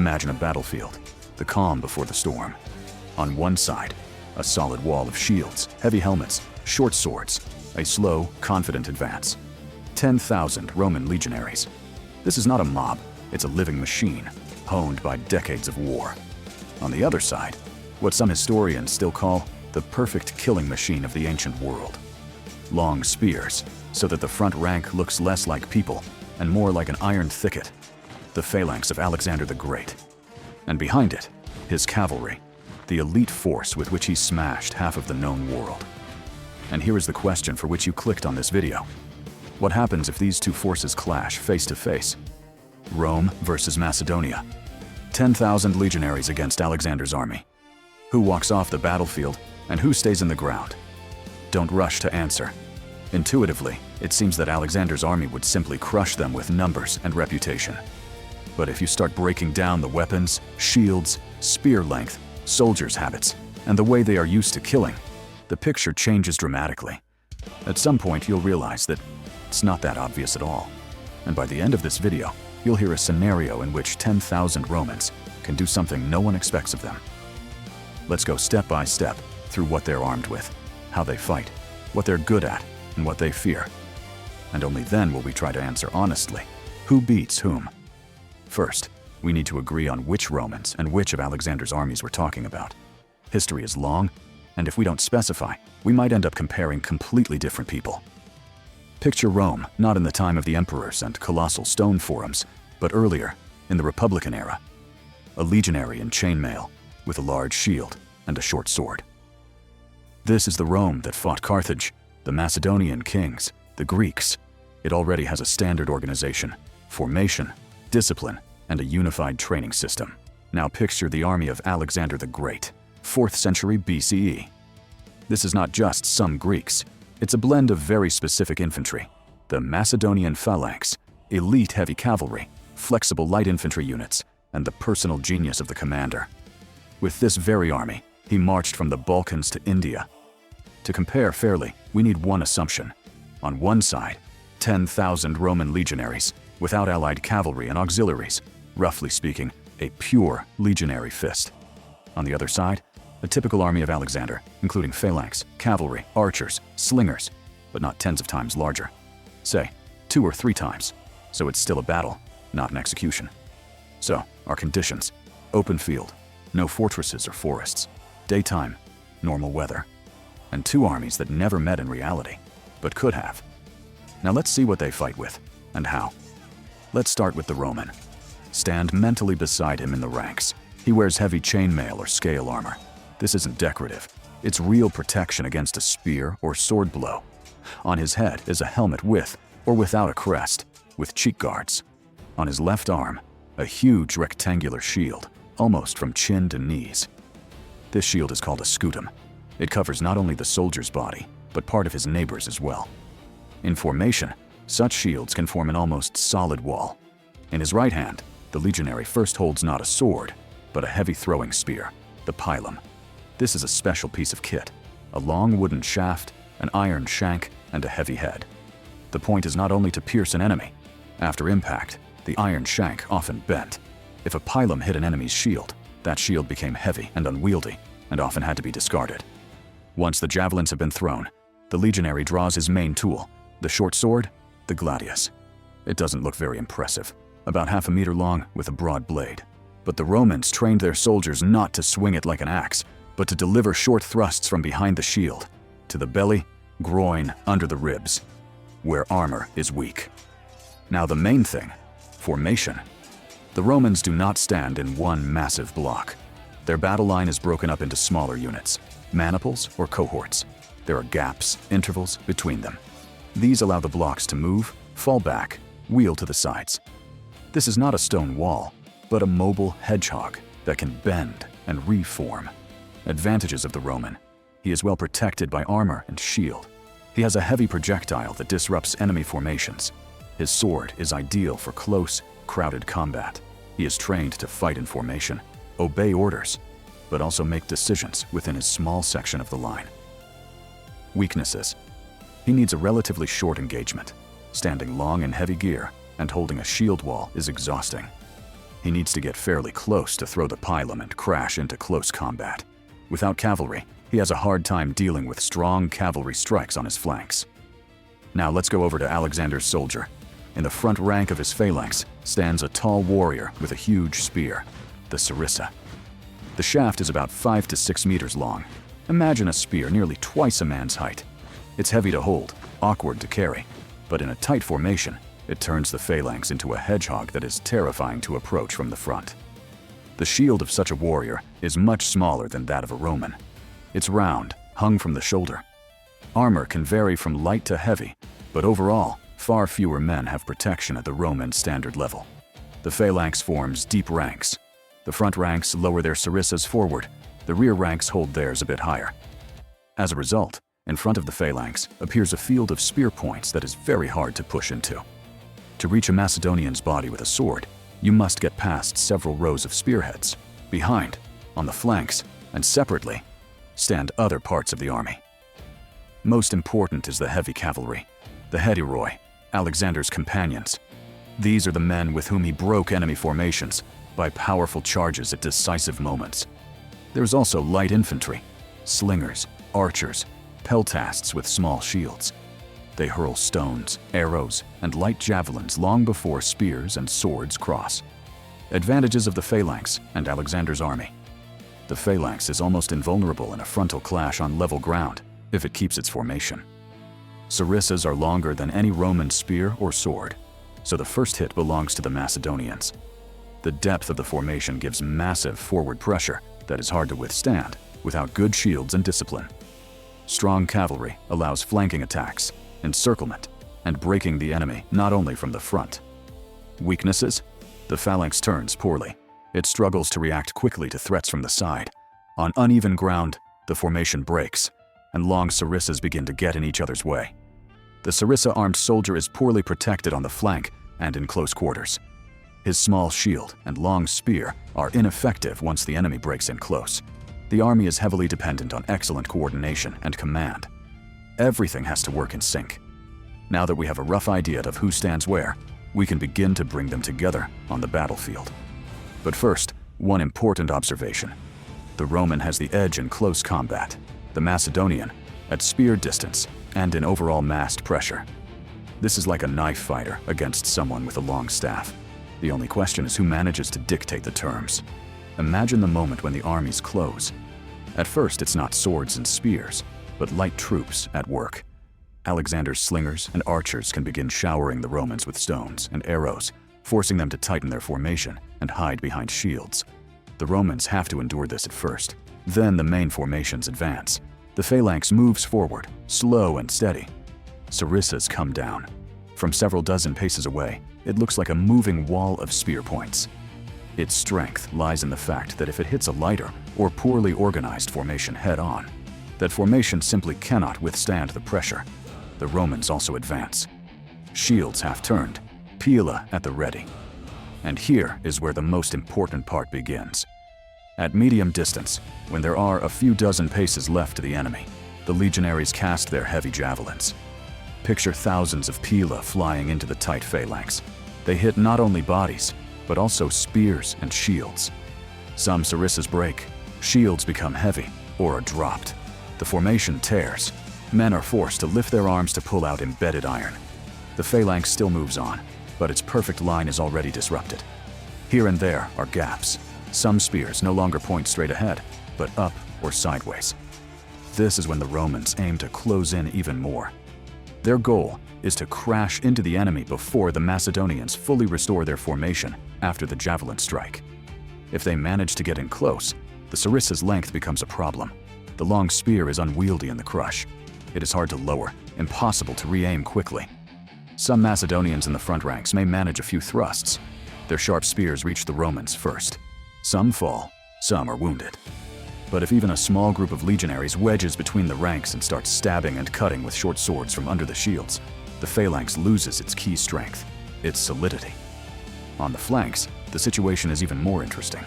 Imagine a battlefield, the calm before the storm. On one side, a solid wall of shields, heavy helmets, short swords, a slow, confident advance. 10,000 Roman legionaries. This is not a mob, it's a living machine, honed by decades of war. On the other side, what some historians still call the perfect killing machine of the ancient world. Long spears, so that the front rank looks less like people and more like an iron thicket. The phalanx of Alexander the Great. And behind it, his cavalry, the elite force with which he smashed half of the known world. And here is the question for which you clicked on this video. What happens if these two forces clash face to face? Rome versus Macedonia. 10,000 legionaries against Alexander's army. Who walks off the battlefield and who stays in the ground? Don't rush to answer. Intuitively, it seems that Alexander's army would simply crush them with numbers and reputation. But if you start breaking down the weapons, shields, spear length, soldiers' habits, and the way they are used to killing, the picture changes dramatically. At some point, you'll realize that it's not that obvious at all. And by the end of this video, you'll hear a scenario in which 10,000 Romans can do something no one expects of them. Let's go step by step through what they're armed with, how they fight, what they're good at, and what they fear. And only then will we try to answer honestly, who beats whom. First, we need to agree on which Romans and which of Alexander's armies we're talking about. History is long, and if we don't specify, we might end up comparing completely different people. Picture Rome, not in the time of the emperors and colossal stone forums, but earlier, in the Republican era. A legionary in chainmail, with a large shield and a short sword. This is the Rome that fought Carthage, the Macedonian kings, the Greeks. It already has a standard organization, formation, discipline, and a unified training system. Now picture the army of Alexander the Great, 4th century BCE. This is not just some Greeks. It's a blend of very specific infantry, the Macedonian phalanx, elite heavy cavalry, flexible light infantry units, and the personal genius of the commander. With this very army, he marched from the Balkans to India. To compare fairly, we need one assumption. On one side, 10,000 Roman legionaries, without allied cavalry and auxiliaries, roughly speaking, a pure legionary fist. On the other side, a typical army of Alexander, including phalanx, cavalry, archers, slingers, but not tens of times larger. Say, 2 or 3 times, so it's still a battle, not an execution. So, our conditions: open field, no fortresses or forests, daytime, normal weather, and 2 armies that never met in reality, but could have. Now let's see what they fight with, and how. Let's start with the Roman. Stand mentally beside him in the ranks. He wears heavy chainmail or scale armor. This isn't decorative. It's real protection against a spear or sword blow. On his head is a helmet with or without a crest, with cheek guards. On his left arm, a huge rectangular shield, almost from chin to knees. This shield is called a scutum. It covers not only the soldier's body, but part of his neighbor's as well. In formation, such shields can form an almost solid wall. In his right hand, the legionary first holds not a sword, but a heavy throwing spear, the pilum. This is a special piece of kit, a long wooden shaft, an iron shank, and a heavy head. The point is not only to pierce an enemy. After impact, the iron shank often bent. If a pilum hit an enemy's shield, that shield became heavy and unwieldy, and often had to be discarded. Once the javelins have been thrown, the legionary draws his main tool, the short sword, the gladius. It doesn't look very impressive, about half a meter long with a broad blade. But the Romans trained their soldiers not to swing it like an axe, but to deliver short thrusts from behind the shield, to the belly, groin, under the ribs, where armor is weak. Now the main thing, formation. The Romans do not stand in one massive block. Their battle line is broken up into smaller units, maniples or cohorts. There are gaps, intervals between them. These allow the blocks to move, fall back, wheel to the sides. This is not a stone wall, but a mobile hedgehog that can bend and reform. Advantages of the Roman: he is well protected by armor and shield. He has a heavy projectile that disrupts enemy formations. His sword is ideal for close, crowded combat. He is trained to fight in formation, obey orders, but also make decisions within his small section of the line. Weaknesses: he needs a relatively short engagement. Standing long in heavy gear and holding a shield wall is exhausting. He needs to get fairly close to throw the pilum and crash into close combat. Without cavalry, he has a hard time dealing with strong cavalry strikes on his flanks. Now let's go over to Alexander's soldier. In the front rank of his phalanx stands a tall warrior with a huge spear, the sarissa. The shaft is about 5 to 6 meters long. Imagine a spear nearly twice a man's height. It's heavy to hold, awkward to carry, but in a tight formation, it turns the phalanx into a hedgehog that is terrifying to approach from the front. The shield of such a warrior is much smaller than that of a Roman. It's round, hung from the shoulder. Armor can vary from light to heavy, but overall, far fewer men have protection at the Roman standard level. The phalanx forms deep ranks. The front ranks lower their sarissas forward. The rear ranks hold theirs a bit higher. As a result, in front of the phalanx appears a field of spear points that is very hard to push into. To reach a Macedonian's body with a sword, you must get past several rows of spearheads. Behind, on the flanks, and separately, stand other parts of the army. Most important is the heavy cavalry, the hederoi, Alexander's companions. These are the men with whom he broke enemy formations by powerful charges at decisive moments. There's also light infantry, slingers, archers, peltasts with small shields. They hurl stones, arrows, and light javelins long before spears and swords cross. Advantages of the phalanx and Alexander's army. The phalanx is almost invulnerable in a frontal clash on level ground if it keeps its formation. Sarissas are longer than any Roman spear or sword, so the first hit belongs to the Macedonians. The depth of the formation gives massive forward pressure that is hard to withstand without good shields and discipline. Strong cavalry allows flanking attacks, encirclement, and breaking the enemy not only from the front. Weaknesses? The phalanx turns poorly. It struggles to react quickly to threats from the side. On uneven ground, the formation breaks, and long sarissas begin to get in each other's way. The sarissa-armed soldier is poorly protected on the flank and in close quarters. His small shield and long spear are ineffective once the enemy breaks in close. The army is heavily dependent on excellent coordination and command. Everything has to work in sync. Now that we have a rough idea of who stands where, we can begin to bring them together on the battlefield. But first, one important observation. The Roman has the edge in close combat, the Macedonian at spear distance and in overall massed pressure. This is like a knife fighter against someone with a long staff. The only question is who manages to dictate the terms. Imagine the moment when the armies close. At first, it's not swords and spears, but light troops at work. Alexander's slingers and archers can begin showering the Romans with stones and arrows, forcing them to tighten their formation and hide behind shields. The Romans have to endure this at first. Then the main formations advance. The phalanx moves forward, slow and steady. Sarissas come down. From several dozen paces away, it looks like a moving wall of spear points. Its strength lies in the fact that if it hits a lighter or poorly organized formation head-on, that formation simply cannot withstand the pressure. The Romans also advance. Shields half-turned, pila at the ready. And here is where the most important part begins. At medium distance, when there are a few dozen paces left to the enemy, the legionaries cast their heavy javelins. Picture thousands of pila flying into the tight phalanx. They hit not only bodies, but also spears and shields. Some sarissas break, shields become heavy or are dropped. The formation tears. Men are forced to lift their arms to pull out embedded iron. The phalanx still moves on, but its perfect line is already disrupted. Here and there are gaps. Some spears no longer point straight ahead, but up or sideways. This is when the Romans aim to close in even more. Their goal is to crash into the enemy before the Macedonians fully restore their formation after the javelin strike. If they manage to get in close, the sarissa's length becomes a problem. The long spear is unwieldy in the crush. It is hard to lower, impossible to re-aim quickly. Some Macedonians in the front ranks may manage a few thrusts. Their sharp spears reach the Romans first. Some fall, some are wounded. But if even a small group of legionaries wedges between the ranks and starts stabbing and cutting with short swords from under the shields, the phalanx loses its key strength, its solidity. On the flanks, the situation is even more interesting.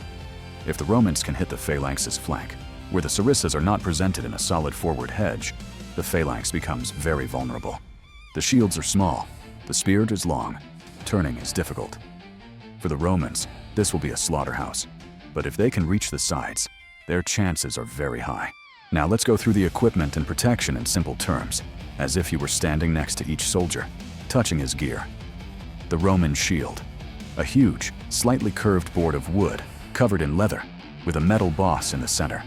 If the Romans can hit the phalanx's flank, where the sarissas are not presented in a solid forward hedge, the phalanx becomes very vulnerable. The shields are small, the spear is long, turning is difficult. For the Romans, this will be a slaughterhouse. But if they can reach the sides, their chances are very high. Now let's go through the equipment and protection in simple terms, as if you were standing next to each soldier, touching his gear. The Roman shield. A huge, slightly curved board of wood, covered in leather, with a metal boss in the center.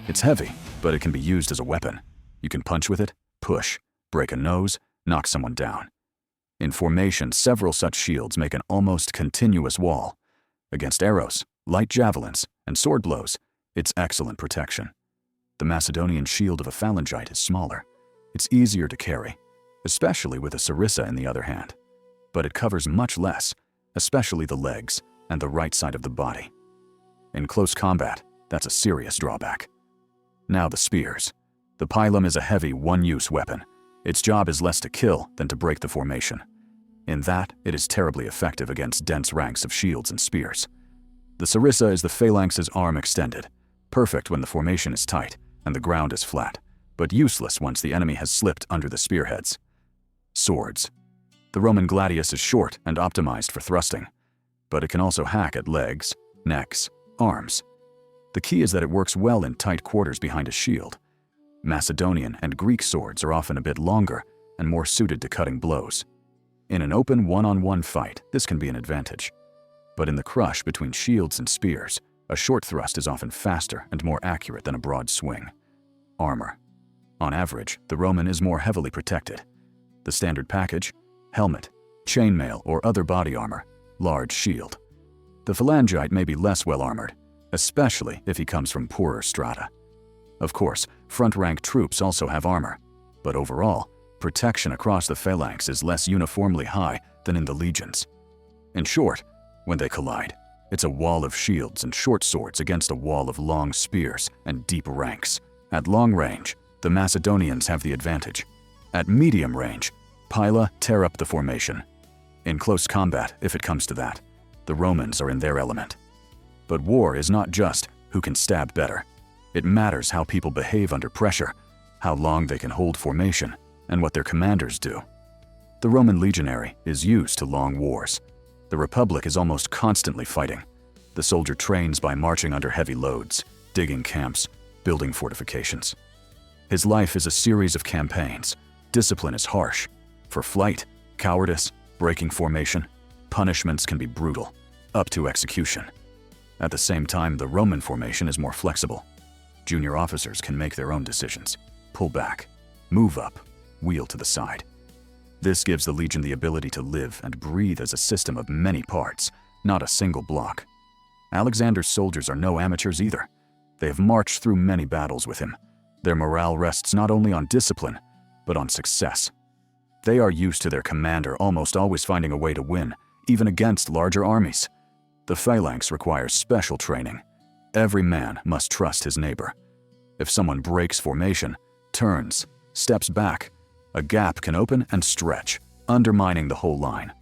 It's heavy, but it can be used as a weapon. You can punch with it, push, break a nose, knock someone down. In formation, several such shields make an almost continuous wall. Against arrows, light javelins, and sword blows, it's excellent protection. The Macedonian shield of a phalangite is smaller. It's easier to carry, especially with a sarissa in the other hand. But it covers much less, especially the legs and the right side of the body. In close combat, that's a serious drawback. Now the spears. The pilum is a heavy, one-use weapon. Its job is less to kill than to break the formation. In that, it is terribly effective against dense ranks of shields and spears. The sarissa is the phalanx's arm extended, perfect when the formation is tight and the ground is flat, but useless once the enemy has slipped under the spearheads. Swords. The Roman gladius is short and optimized for thrusting, but it can also hack at legs, necks, arms. The key is that it works well in tight quarters behind a shield. Macedonian and Greek swords are often a bit longer and more suited to cutting blows. In an open one-on-one fight, this can be an advantage. But in the crush between shields and spears, a short thrust is often faster and more accurate than a broad swing. Armor. On average, the Roman is more heavily protected. The standard package: helmet, chainmail or other body armor, large shield. The phalangite may be less well armored, especially if he comes from poorer strata. Of course, front-rank troops also have armor, but overall, protection across the phalanx is less uniformly high than in the legions. In short, when they collide, it's a wall of shields and short swords against a wall of long spears and deep ranks. At long range, the Macedonians have the advantage. At medium range, Pila tear up the formation. In close combat, if it comes to that, the Romans are in their element. But war is not just who can stab better. It matters how people behave under pressure, how long they can hold formation, and what their commanders do. The Roman legionary is used to long wars. The Republic is almost constantly fighting. The soldier trains by marching under heavy loads, digging camps, building fortifications. His life is a series of campaigns. Discipline is harsh. For flight, cowardice, breaking formation, punishments can be brutal, up to execution. At the same time, the Roman formation is more flexible. Junior officers can make their own decisions, pull back, move up, wheel to the side. This gives the legion the ability to live and breathe as a system of many parts, not a single block. Alexander's soldiers are no amateurs either. They have marched through many battles with him. Their morale rests not only on discipline, but on success. They are used to their commander almost always finding a way to win, even against larger armies. The phalanx requires special training. Every man must trust his neighbor. If someone breaks formation, turns, steps back, a gap can open and stretch, undermining the whole line.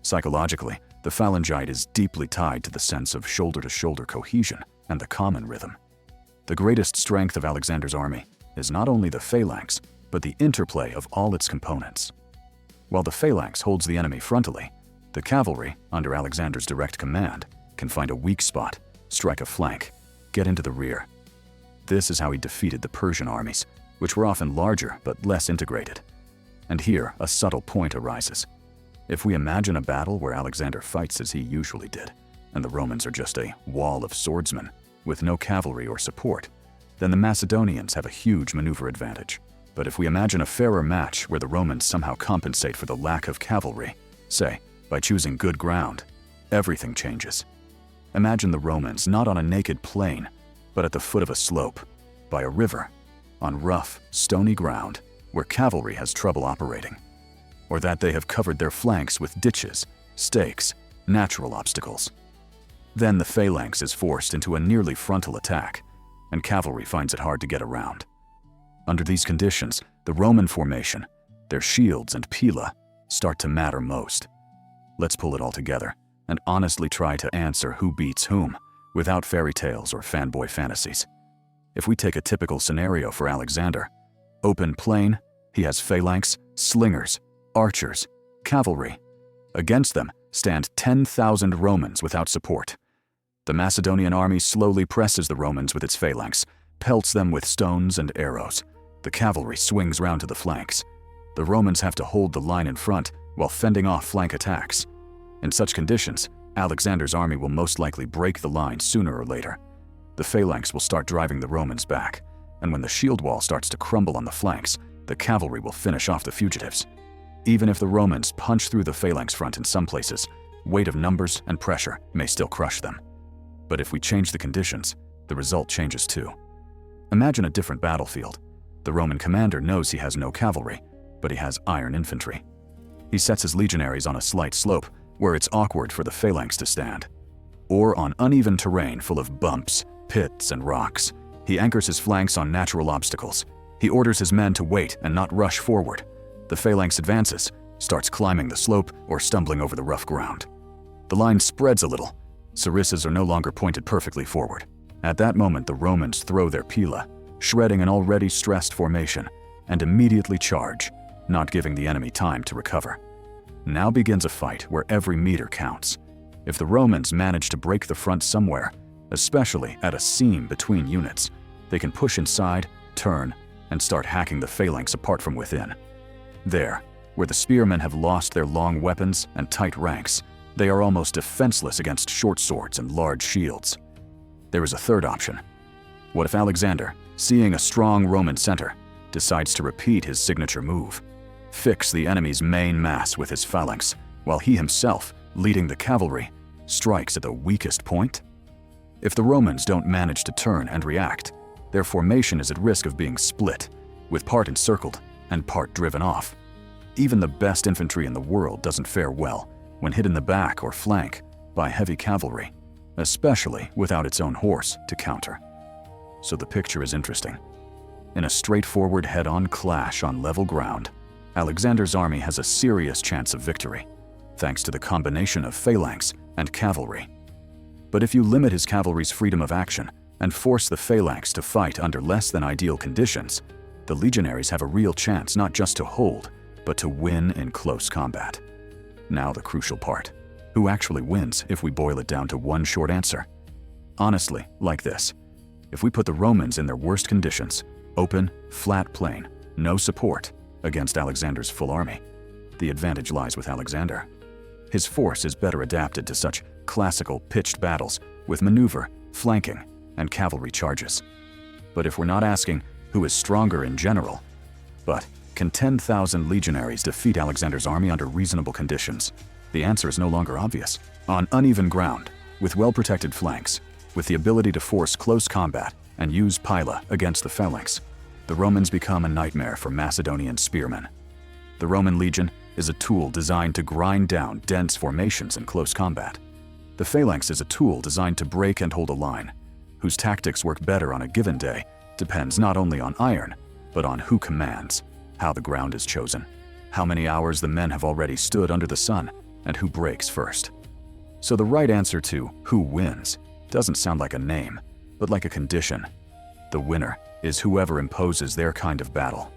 Psychologically, the phalangite is deeply tied to the sense of shoulder-to-shoulder cohesion and the common rhythm. The greatest strength of Alexander's army is not only the phalanx, but the interplay of all its components. While the phalanx holds the enemy frontally, the cavalry, under Alexander's direct command, can find a weak spot, strike a flank, get into the rear. This is how he defeated the Persian armies, which were often larger but less integrated. And here, a subtle point arises. If we imagine a battle where Alexander fights as he usually did, and the Romans are just a wall of swordsmen with no cavalry or support, then the Macedonians have a huge maneuver advantage. But if we imagine a fairer match where the Romans somehow compensate for the lack of cavalry, say, by choosing good ground, everything changes. Imagine the Romans not on a naked plain, but at the foot of a slope, by a river, on rough, stony ground where cavalry has trouble operating. Or that they have covered their flanks with ditches, stakes, natural obstacles. Then the phalanx is forced into a nearly frontal attack, and cavalry finds it hard to get around. Under these conditions, the Roman formation, their shields and pila, start to matter most. Let's pull it all together and honestly try to answer who beats whom, without fairy tales or fanboy fantasies. If we take a typical scenario for Alexander, open plain, he has phalanx, slingers, archers, cavalry. Against them, stand 10,000 Romans without support. The Macedonian army slowly presses the Romans with its phalanx, pelts them with stones and arrows. The cavalry swings round to the flanks. The Romans have to hold the line in front while fending off flank attacks. In such conditions, Alexander's army will most likely break the line sooner or later. The phalanx will start driving the Romans back, and when the shield wall starts to crumble on the flanks, the cavalry will finish off the fugitives. Even if the Romans punch through the phalanx front in some places, weight of numbers and pressure may still crush them. But if we change the conditions, the result changes too. Imagine a different battlefield. The Roman commander knows he has no cavalry, but he has iron infantry. He sets his legionaries on a slight slope where it's awkward for the phalanx to stand, or on uneven terrain full of bumps, pits, and rocks. He anchors his flanks on natural obstacles. He orders his men to wait and not rush forward. The phalanx advances, starts climbing the slope or stumbling over the rough ground. The line spreads a little. Sarissas are no longer pointed perfectly forward. At that moment, the Romans throw their pila, shredding an already stressed formation, and immediately charge, not giving the enemy time to recover. Now begins a fight where every meter counts. If the Romans manage to break the front somewhere, especially at a seam between units, they can push inside, turn, and start hacking the phalanx apart from within. There, where the spearmen have lost their long weapons and tight ranks, they are almost defenseless against short swords and large shields. There is a third option. What if Alexander, seeing a strong Roman center, decides to repeat his signature move? Fix the enemy's main mass with his phalanx, while he himself, leading the cavalry, strikes at the weakest point? If the Romans don't manage to turn and react, their formation is at risk of being split, with part encircled and part driven off. Even the best infantry in the world doesn't fare well when hit in the back or flank by heavy cavalry, especially without its own horse to counter. So the picture is interesting. In a straightforward head-on clash on level ground, Alexander's army has a serious chance of victory, thanks to the combination of phalanx and cavalry. But if you limit his cavalry's freedom of action and force the phalanx to fight under less than ideal conditions, the legionaries have a real chance not just to hold, but to win in close combat. Now the crucial part. Who actually wins if we boil it down to one short answer? Honestly, like this. If we put the Romans in their worst conditions, open, flat plain, no support, against Alexander's full army, the advantage lies with Alexander. His force is better adapted to such classical pitched battles with maneuver, flanking, and cavalry charges. But if we're not asking who is stronger in general, but can 10,000 legionaries defeat Alexander's army under reasonable conditions, the answer is no longer obvious. On uneven ground, with well-protected flanks, with the ability to force close combat and use pila against the phalanx, the Romans become a nightmare for Macedonian spearmen. The Roman legion is a tool designed to grind down dense formations in close combat. The phalanx is a tool designed to break and hold a line, whose tactics work better on a given day depends not only on iron, but on who commands, how the ground is chosen, how many hours the men have already stood under the sun, and who breaks first. So the right answer to who wins doesn't sound like a name, but like a condition. The winner is whoever imposes their kind of battle.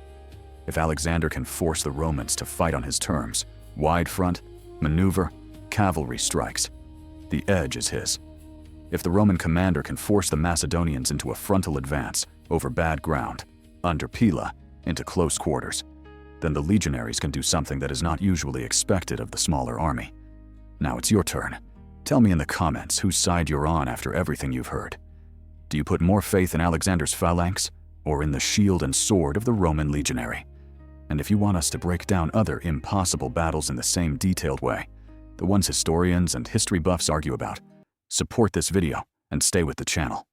If Alexander can force the Romans to fight on his terms, wide front, maneuver, cavalry strikes, the edge is his. If the Roman commander can force the Macedonians into a frontal advance over bad ground, under pila, into close quarters, then the legionaries can do something that is not usually expected of the smaller army. Now it's your turn. Tell me in the comments whose side you're on after everything you've heard. Do you put more faith in Alexander's phalanx or in the shield and sword of the Roman legionary? And if you want us to break down other impossible battles in the same detailed way, the ones historians and history buffs argue about, support this video and stay with the channel.